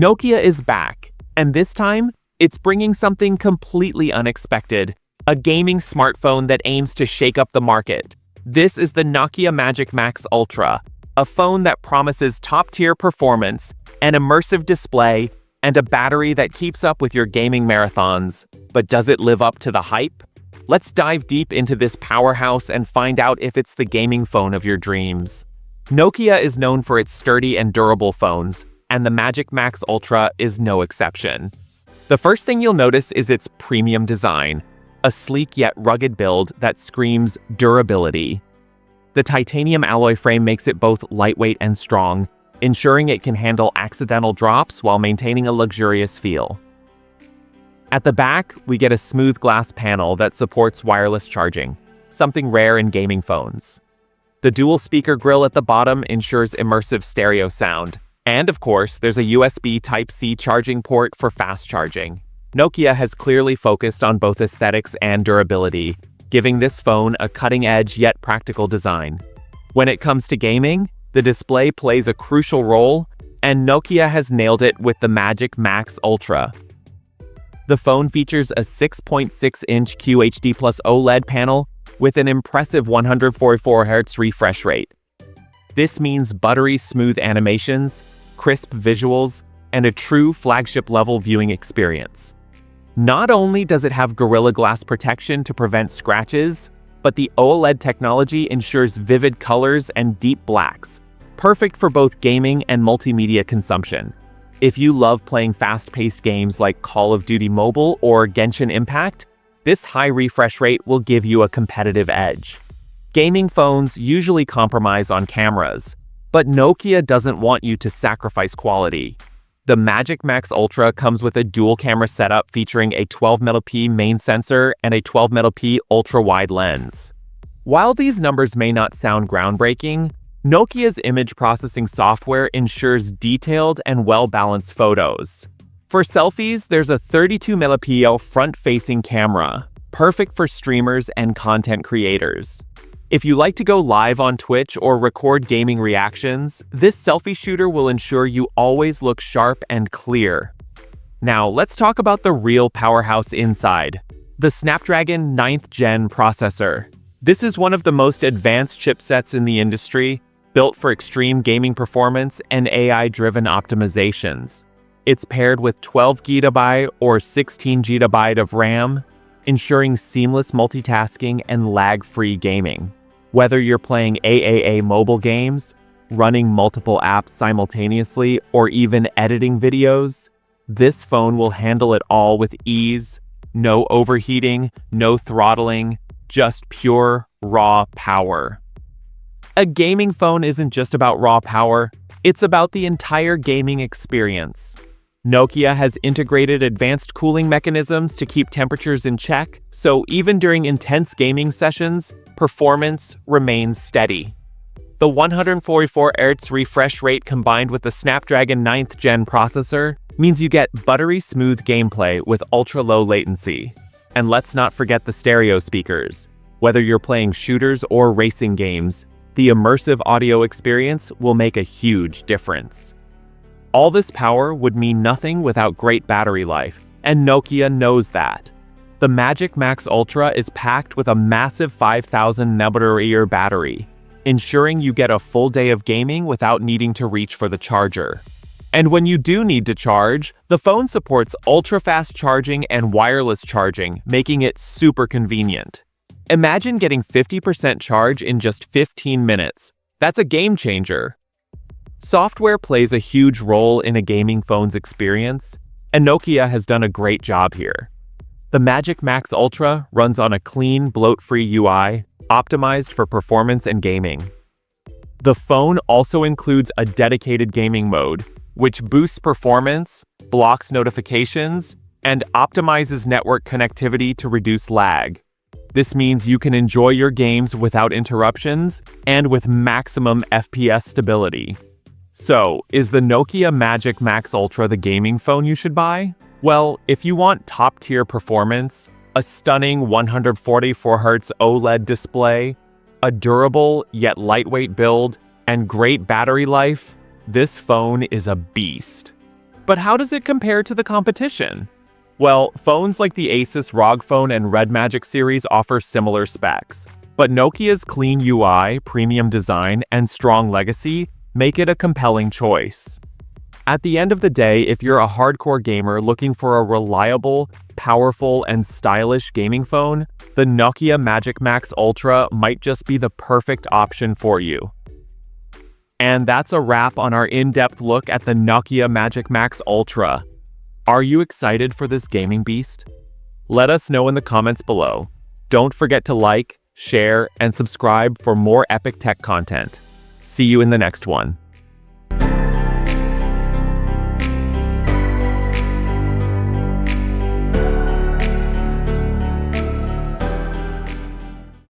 Nokia is back, and this time, it's bringing something completely unexpected, a gaming smartphone that aims to shake up the market. This is the Nokia Magic Max Ultra, a phone that promises top-tier performance, an immersive display, and a battery that keeps up with your gaming marathons. But does it live up to the hype? Let's dive deep into this powerhouse and find out if it's the gaming phone of your dreams. Nokia is known for its sturdy and durable phones, and the Magic Max Ultra is no exception. The first thing you'll notice is its premium design, a sleek yet rugged build that screams durability. The titanium alloy frame makes it both lightweight and strong, ensuring it can handle accidental drops while maintaining a luxurious feel. At the back, we get a smooth glass panel that supports wireless charging, something rare in gaming phones. The dual speaker grille at the bottom ensures immersive stereo sound. And of course, there's a USB Type-C charging port for fast charging. Nokia has clearly focused on both aesthetics and durability, giving this phone a cutting-edge yet practical design. When it comes to gaming, the display plays a crucial role, and Nokia has nailed it with the Magic Max Ultra. The phone features a 6.6-inch QHD+ OLED panel with an impressive 144 Hz refresh rate. This means buttery smooth animations, crisp visuals, and a true flagship-level viewing experience. Not only does it have Gorilla Glass protection to prevent scratches, but the OLED technology ensures vivid colors and deep blacks, perfect for both gaming and multimedia consumption. If you love playing fast-paced games like Call of Duty Mobile or Genshin Impact, this high refresh rate will give you a competitive edge. Gaming phones usually compromise on cameras, but Nokia doesn't want you to sacrifice quality. The Magic Max Ultra comes with a dual-camera setup featuring a 12-megapixel main sensor and a 12-megapixel ultra-wide lens. While these numbers may not sound groundbreaking, Nokia's image processing software ensures detailed and well-balanced photos. For selfies, there's a 32-megapixel front-facing camera, perfect for streamers and content creators. If you like to go live on Twitch or record gaming reactions, this selfie shooter will ensure you always look sharp and clear. Now, let's talk about the real powerhouse inside, the Snapdragon 9th Gen processor. This is one of the most advanced chipsets in the industry, built for extreme gaming performance and AI-driven optimizations. It's paired with 12 GB or 16 GB of RAM, ensuring seamless multitasking and lag-free gaming. Whether you're playing AAA mobile games, running multiple apps simultaneously, or even editing videos, this phone will handle it all with ease. No overheating, no throttling, just pure, raw power. A gaming phone isn't just about raw power, it's about the entire gaming experience. Nokia has integrated advanced cooling mechanisms to keep temperatures in check, so even during intense gaming sessions, performance remains steady. The 144 Hz refresh rate combined with the Snapdragon 9th Gen processor means you get buttery smooth gameplay with ultra-low latency. And let's not forget the stereo speakers. Whether you're playing shooters or racing games, the immersive audio experience will make a huge difference. All this power would mean nothing without great battery life, and Nokia knows that. The Magic Max Ultra is packed with a massive 5,000 mAh battery, ensuring you get a full day of gaming without needing to reach for the charger. And when you do need to charge, the phone supports ultra-fast charging and wireless charging, making it super convenient. Imagine getting 50% charge in just 15 minutes. That's a game changer. Software plays a huge role in a gaming phone's experience, and Nokia has done a great job here. The Magic Max Ultra runs on a clean, bloat-free UI, optimized for performance and gaming. The phone also includes a dedicated gaming mode, which boosts performance, blocks notifications, and optimizes network connectivity to reduce lag. This means you can enjoy your games without interruptions and with maximum FPS stability. So, is the Nokia Magic Max Ultra the gaming phone you should buy? Well, if you want top-tier performance, a stunning 144 Hz OLED display, a durable yet lightweight build, and great battery life, this phone is a beast. But how does it compare to the competition? Well, phones like the Asus ROG Phone and Red Magic series offer similar specs, but Nokia's clean UI, premium design, and strong legacy make it a compelling choice. At the end of the day, if you're a hardcore gamer looking for a reliable, powerful, and stylish gaming phone, the Nokia Magic Max Ultra might just be the perfect option for you. And that's a wrap on our in-depth look at the Nokia Magic Max Ultra. Are you excited for this gaming beast? Let us know in the comments below. Don't forget to like, share, and subscribe for more epic tech content. See you in the next one.